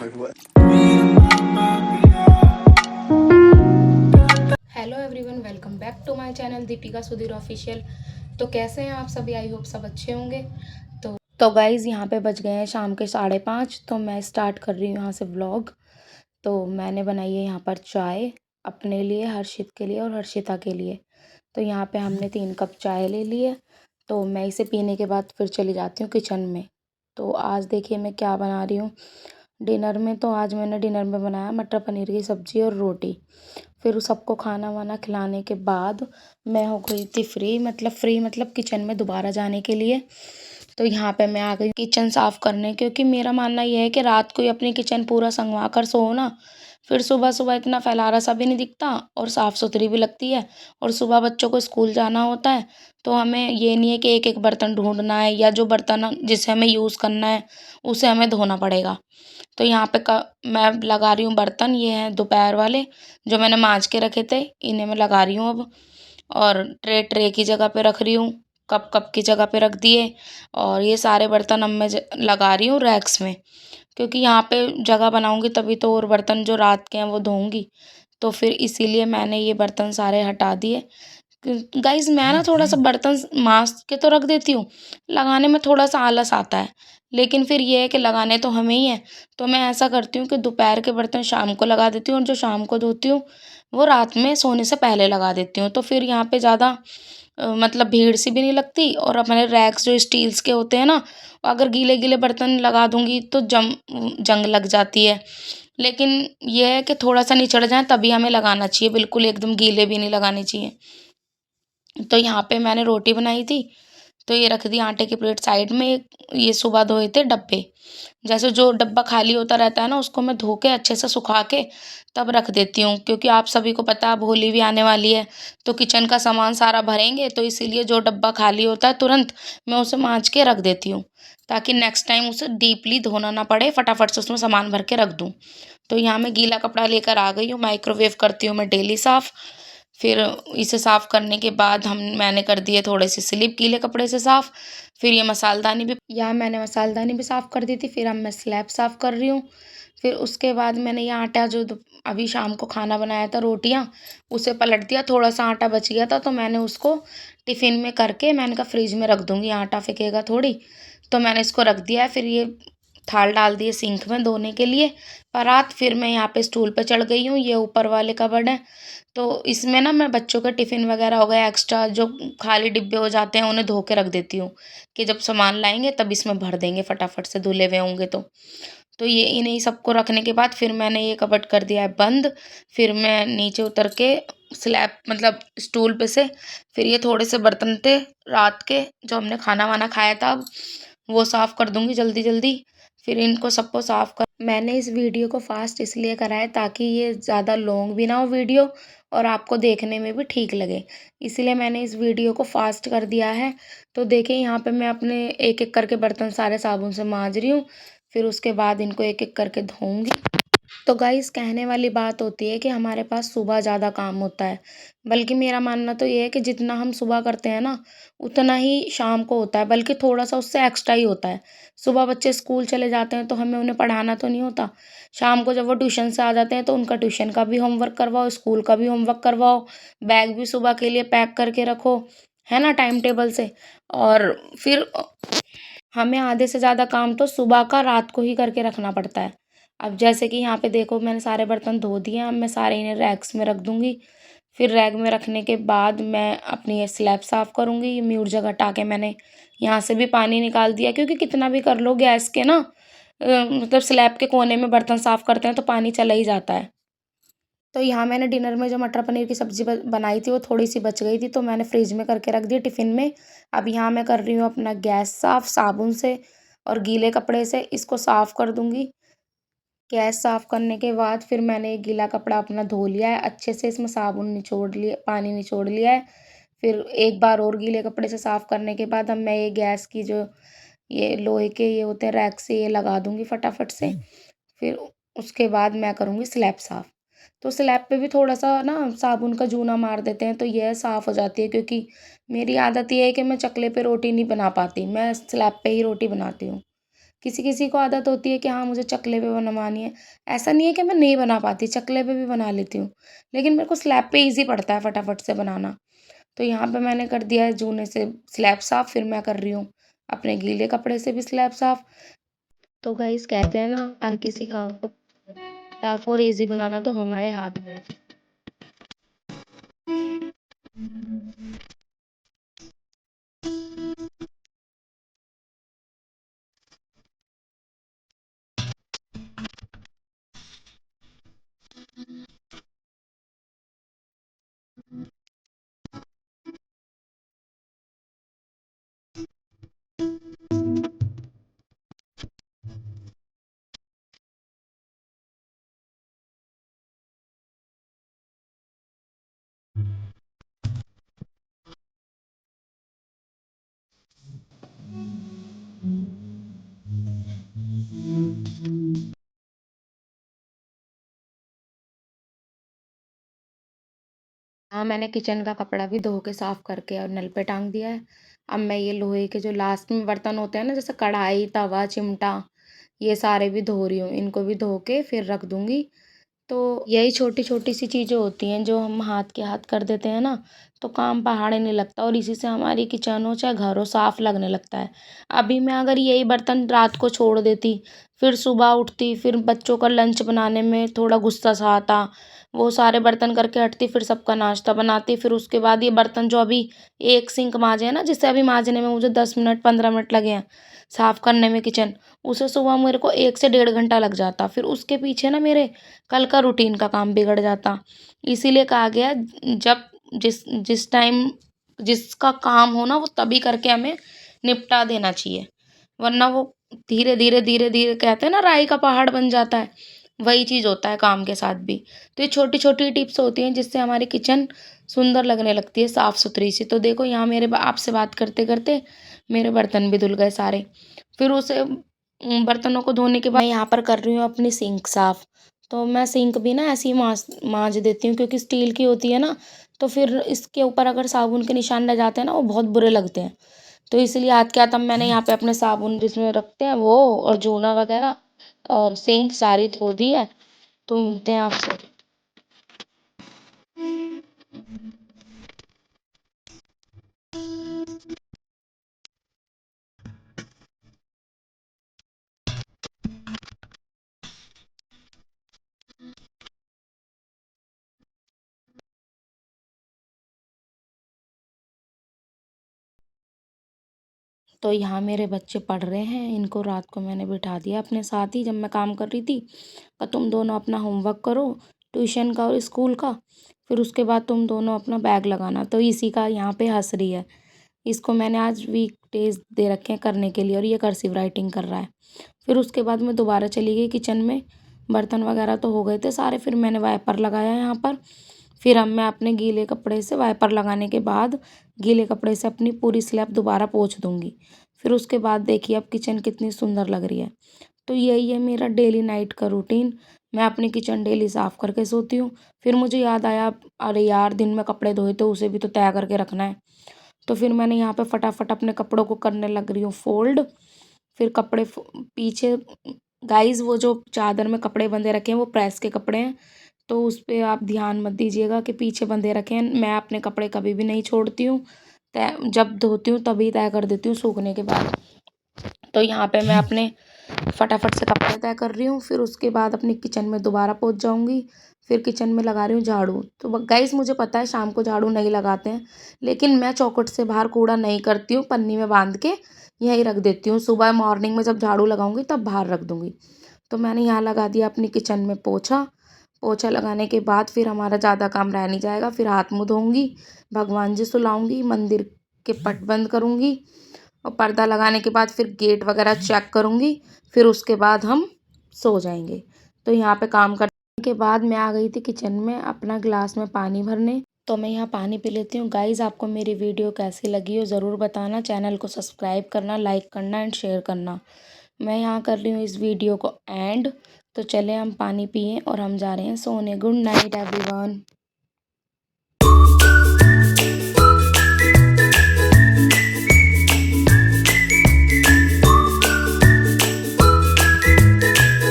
Hello everyone, welcome back to my channel Deepika Sudhir official. तो कैसे हैं आप सभी? आई होप सब अच्छे होंगे। तो गाइज़, यहाँ पे बज गए हैं शाम के 5:30। तो मैं स्टार्ट कर रही हूँ यहाँ से व्लॉग। तो मैंने बनाई है यहाँ पर चाय अपने लिए, हर्षित के लिए और हर्षिता के लिए। तो यहाँ पे हमने 3 कप चाय ले ली है। तो मैं इसे पीने के बाद फिर चली जाती हूँ किचन में। तो आज देखिए मैं क्या बना रही हूँ डिनर में। तो आज मैंने डिनर में बनाया मटर पनीर की सब्ज़ी और रोटी। फिर उस सबको खाना वाना खिलाने के बाद मैं हो गई थी फ्री मतलब किचन में दोबारा जाने के लिए। तो यहाँ पे मैं आ गई किचन साफ़ करने, क्योंकि मेरा मानना यह है कि रात को ही अपनी किचन पूरा संगवा कर सो ना, फिर सुबह सुबह इतना फैलारा सा भी नहीं दिखता और साफ़ सुथरी भी लगती है। और सुबह बच्चों को स्कूल जाना होता है, तो हमें ये नहीं है कि एक एक बर्तन ढूंढना है, या जो बर्तन जिसे हमें यूज़ करना है उसे हमें धोना पड़ेगा। तो यहाँ पे मैं लगा रही हूँ बर्तन। ये हैं दोपहर वाले जो मैंने मांज के रखे थे, इन्हें मैं लगा रही हूँ अब। और ट्रे ट्रे की जगह पे रख रही हूँ, कप कप की जगह पे रख दिए। और ये सारे बर्तन अब मैं लगा रही हूँ रैक्स में, क्योंकि यहाँ पे जगह बनाऊँगी तभी तो और बर्तन जो रात के हैं वो धोऊँगी। तो फिर इसीलिए मैंने ये बर्तन सारे हटा दिए। गाइज़, मैं ना थोड़ा सा बर्तन मांज के तो रख देती हूँ, लगाने में थोड़ा सा आलस आता है। लेकिन फिर ये है कि लगाने तो हमें ही है। तो मैं ऐसा करती हूँ कि दोपहर के बर्तन शाम को लगा देती हूँ, और जो शाम को धोती हूँ वो रात में सोने से पहले लगा देती हूँ। तो फिर यहाँ पे ज़्यादा मतलब भीड़ सी भी नहीं लगती। और अपने रैक्स जो स्टील्स के होते हैं ना, अगर गीले गीले बर्तन लगा दूंगी तो जंग लग जाती है। लेकिन यह है कि थोड़ा सा निचड़ जाए तभी हमें लगाना चाहिए, बिल्कुल एकदम गीले भी नहीं लगाने चाहिए। तो यहाँ पे मैंने रोटी बनाई थी, तो ये रख दी आटे की प्लेट साइड में। ये सुबह धोए थे डब्बे, जैसे जो डब्बा खाली होता रहता है ना, उसको मैं धो के अच्छे से सुखा के तब रख देती हूँ, क्योंकि आप सभी को पता है अब होली भी आने वाली है। तो किचन का सामान सारा भरेंगे, तो इसीलिए जो डब्बा खाली होता है तुरंत मैं उसे मांज के रख देती हूँ, ताकि नेक्स्ट टाइम उसे डीपली धोना ना पड़े, फटाफट से उसमें सामान भर के रख दूँ। तो यहाँ मैं गीला कपड़ा लेकर आ गई हूँ, माइक्रोवेव करती हूँ मैं डेली साफ़। फिर इसे साफ़ करने के बाद मैंने कर दिए थोड़े से स्लिप गीले कपड़े से साफ़। फिर ये मैंने मसालदानी भी साफ़ कर दी थी। फिर अब मैं स्लैब साफ़ कर रही हूँ। फिर उसके बाद मैंने ये आटा जो अभी शाम को खाना बनाया था रोटियाँ, उसे पलट दिया। थोड़ा सा आटा बच गया था, तो मैंने उसको टिफ़िन में करके मैंने कहा फ्रिज में रख दूँगी, आटा फेंकेगा थोड़ी। तो मैंने इसको रख दिया है। फिर ये थाल डाल दिए सिंक में धोने के लिए। परात फिर मैं यहाँ पे स्टूल पे चढ़ गई हूँ, ये ऊपर वाले कबर्ड है। तो इसमें ना मैं बच्चों के टिफ़िन वगैरह हो गए एक्स्ट्रा जो खाली डिब्बे हो जाते हैं, उन्हें धो के रख देती हूँ, कि जब सामान लाएंगे तब इसमें भर देंगे फटाफट से, धुले हुए होंगे तो ये इन्हीं सबको रखने के बाद फिर मैंने ये कबर्ड कर दिया है बंद। फिर मैं नीचे उतर के स्लैब मतलब स्टूल पे से, फिर ये थोड़े से बर्तन थे रात के जो हमने खाना वाना खाया था, वो साफ़ कर दूंगी जल्दी जल्दी। फिर इनको सबको साफ़ कर मैंने इस वीडियो को फास्ट इसलिए करा है ताकि ये ज़्यादा लॉन्ग भी ना हो वीडियो, और आपको देखने में भी ठीक लगे। इसीलिए मैंने इस वीडियो को फास्ट कर दिया है। तो देखिए यहाँ पे मैं अपने एक एक करके बर्तन सारे साबुन से मांज रही हूँ। फिर उसके बाद इनको एक एक करके धोऊंगी। तो गाइस, कहने वाली बात होती है कि हमारे पास सुबह ज़्यादा काम होता है, बल्कि मेरा मानना तो ये है कि जितना हम सुबह करते हैं ना, उतना ही शाम को होता है, बल्कि थोड़ा सा उससे एक्स्ट्रा ही होता है। सुबह बच्चे स्कूल चले जाते हैं तो हमें उन्हें पढ़ाना तो नहीं होता। शाम को जब वो ट्यूशन से आ जाते हैं तो उनका ट्यूशन का भी होमवर्क करवाओ, स्कूल का भी होमवर्क करवाओ, बैग भी सुबह के लिए पैक करके रखो, है ना, टाइम टेबल से। और फिर हमें आधे से ज़्यादा काम तो सुबह का रात को ही करके रखना पड़ता है। अब जैसे कि यहाँ पे देखो मैंने सारे बर्तन धो दिए हैं, अब मैं सारे इन्हें रैक्स में रख दूँगी। फिर रैक में रखने के बाद मैं अपनी ये स्लैब साफ़ करूँगी। ये म्यूट जगह हटा के मैंने यहाँ से भी पानी निकाल दिया, क्योंकि कितना भी कर लो गैस के ना मतलब स्लैब के कोने में बर्तन साफ़ करते हैं तो पानी चला ही जाता है। तो यहाँ मैंने डिनर में जो मटर पनीर की सब्ज़ी बनाई थी वो थोड़ी सी बच गई थी, तो मैंने फ्रिज में करके रख दी टिफ़िन में। अब यहाँ मैं कर रही हूँ अपना गैस साफ़ साबुन से और गीले कपड़े से, इसको साफ़ कर दूँगी। गैस साफ़ करने के बाद फिर मैंने एक गीला कपड़ा अपना धो लिया है अच्छे से, इसमें साबुन निचोड़ लिया, पानी निचोड़ लिया है। फिर एक बार और गीले कपड़े से साफ़ करने के बाद अब मैं ये गैस की जो ये लोहे के ये होते हैं रैक से, ये लगा दूँगी फटाफट से। फिर उसके बाद मैं करूँगी स्लैब साफ़। तो स्लैब पे भी थोड़ा-सा ना साबुन का जूना मार देते हैं तो यह साफ़ हो जाती है, क्योंकि मेरी आदत ये है कि मैं चकले पे रोटी नहीं बना पाती, मैं स्लैब पे ही रोटी बनाती हूँ। किसी किसी को आदत होती है कि हाँ मुझे चकले पे बनवानी है। ऐसा नहीं है कि मैं नहीं बना पाती, चकले पे भी बना लेती हूँ, लेकिन मेरे को स्लैब पे ईज़ी पड़ता है फटाफट से बनाना। तो यहाँ पे मैंने कर दिया है जूने से स्लैब साफ़, फिर मैं कर रही हूँ अपने गीले कपड़े से भी स्लैब साफ़। तो गाइस कहते हैं ना, हर किसी काम को टफ और ईज़ी बनाना तो हमारे हाथ में है। हाँ, मैंने किचन का कपड़ा भी धो के साफ़ करके और नल पे टांग दिया है। अब मैं ये लोहे के जो लास्ट में बर्तन होते हैं ना, जैसे कढ़ाई, तवा, चिमटा, ये सारे भी धो रही हूँ। इनको भी धो के फिर रख दूँगी। तो यही छोटी-छोटी सी चीज़ें होती हैं जो हम हाथ के हाथ कर देते हैं ना, तो काम पहाड़ नहीं लगता और इसी से हमारी किचन हो चाहे घर हो साफ़ लगने लगता है। अभी मैं अगर यही बर्तन रात को छोड़ देती, फिर सुबह उठती, फिर बच्चों का लंच बनाने में थोड़ा गुस्सा सा आता, वो सारे बर्तन करके हटती, फिर सबका नाश्ता बनाती, फिर उसके बाद ये बर्तन जो अभी एक सिंक माँजे हैं ना, जिसे अभी माँजने में मुझे 10 मिनट 15 मिनट लगे हैं, साफ़ करने में किचन, उसे सुबह मेरे को 1 से डेढ़ घंटा लग जाता। फिर उसके पीछे ना मेरे कल का रूटीन का काम बिगड़ जाता। इसीलिए कहा गया, जब जिस जिस टाइम जिसका काम हो ना वो तभी करके हमें निपटा देना चाहिए, वरना वो धीरे धीरे धीरे धीरे कहते हैं ना राई का पहाड़ बन जाता है। वही चीज़ होता है काम के साथ भी। तो ये छोटी छोटी टिप्स होती हैं जिससे हमारी किचन सुंदर लगने लगती है, साफ सुथरी सी। तो देखो यहाँ मेरे आपसे बात करते करते मेरे बर्तन भी धुल गए सारे। फिर उसे बर्तनों को धोने के बाद मैं यहाँ पर कर रही हूँ अपनी सिंक साफ़। तो मैं सिंक भी ना ऐसे ही माँज देती हूँ, क्योंकि स्टील की होती है ना, तो फिर इसके ऊपर अगर साबुन के निशान रह जाते हैं ना, वो बहुत बुरे लगते हैं। तो इसलिए हाथ के हाथ अब मैंने यहाँ पे अपने साबुन जिसमें रखते हैं वो और जूना वगैरह और सिंक सारी धो दी है। तो मिलते हैं आपसे। तो यहाँ मेरे बच्चे पढ़ रहे हैं, इनको रात को मैंने बिठा दिया अपने साथ ही जब मैं काम कर रही थी। तुम दोनों अपना होमवर्क करो, ट्यूशन का और स्कूल का, फिर उसके बाद तुम दोनों अपना बैग लगाना। तो इसी का यहाँ पे हँस रही है। इसको मैंने आज वीक डेज दे रखे हैं करने के लिए और ये कर्सिव राइटिंग कर रहा है। फिर उसके बाद मैं दोबारा चली गई किचन में। बर्तन वगैरह तो हो गए थे सारे, फिर मैंने वाइपर लगाया यहाँ पर। फिर अब मैं अपने गीले कपड़े से वाइपर लगाने के बाद गीले कपड़े से अपनी पूरी स्लैब दोबारा पोंछ दूँगी। फिर उसके बाद देखिए अब किचन कितनी सुंदर लग रही है। तो यही है मेरा डेली नाइट का रूटीन। मैं अपनी किचन डेली साफ़ करके सोती हूँ। फिर मुझे याद आया, अरे यार दिन में कपड़े धोए तो उसे भी तो तय करके रखना है। तो फिर मैंने यहाँ पे फटाफट अपने कपड़ों को करने लग रही हूँ फ़ोल्ड। फिर कपड़े पीछे गाइस, वो जो चादर में कपड़े बंधे रखे हैं वो प्रेस के कपड़े हैं, तो उस पे आप ध्यान मत दीजिएगा कि पीछे बंधे रखे हैं। मैं अपने कपड़े कभी भी नहीं छोड़ती हूँ, तय जब धोती हूँ तभी तय कर देती हूँ सूखने के बाद। तो यहाँ पे मैं अपने फटाफट से कपड़े तय कर रही हूँ, फिर उसके बाद अपनी किचन में दोबारा पहुँच जाऊँगी। फिर किचन में लगा रही हूँ झाड़ू। तो गाइस मुझे पता है शाम को झाड़ू नहीं लगाते हैं, लेकिन मैं चौखट से बाहर कूड़ा नहीं करती हूँ, पन्नी में बांध के यहीं रख देती हूँ। सुबह मॉर्निंग में जब झाड़ू लगाऊंगी तब बाहर रख दूँगी। तो मैंने यहाँ लगा दिया अपनी किचन में पोछा। पोछा लगाने के बाद फिर हमारा ज़्यादा काम रह नहीं जाएगा। फिर हाथ मुँह धोऊँगी, भगवान जी सुलाऊँगी, मंदिर के पट बंद करूँगी और पर्दा लगाने के बाद फिर गेट वगैरह चेक करूँगी। फिर उसके बाद हम सो जाएंगे। तो यहाँ पे काम करने के बाद मैं आ गई थी किचन में अपना गिलास में पानी भरने। तो मैं यहाँ पानी पी लेती हूँ। गाइज़ आपको मेरी वीडियो कैसी लगी हो ज़रूर बताना। चैनल को सब्सक्राइब करना, लाइक करना एंड शेयर करना। मैं यहाँ कर रही हूँ इस वीडियो को एंड। तो चले हम पानी पिएं और हम जा रहे हैं सोने। Good night everyone.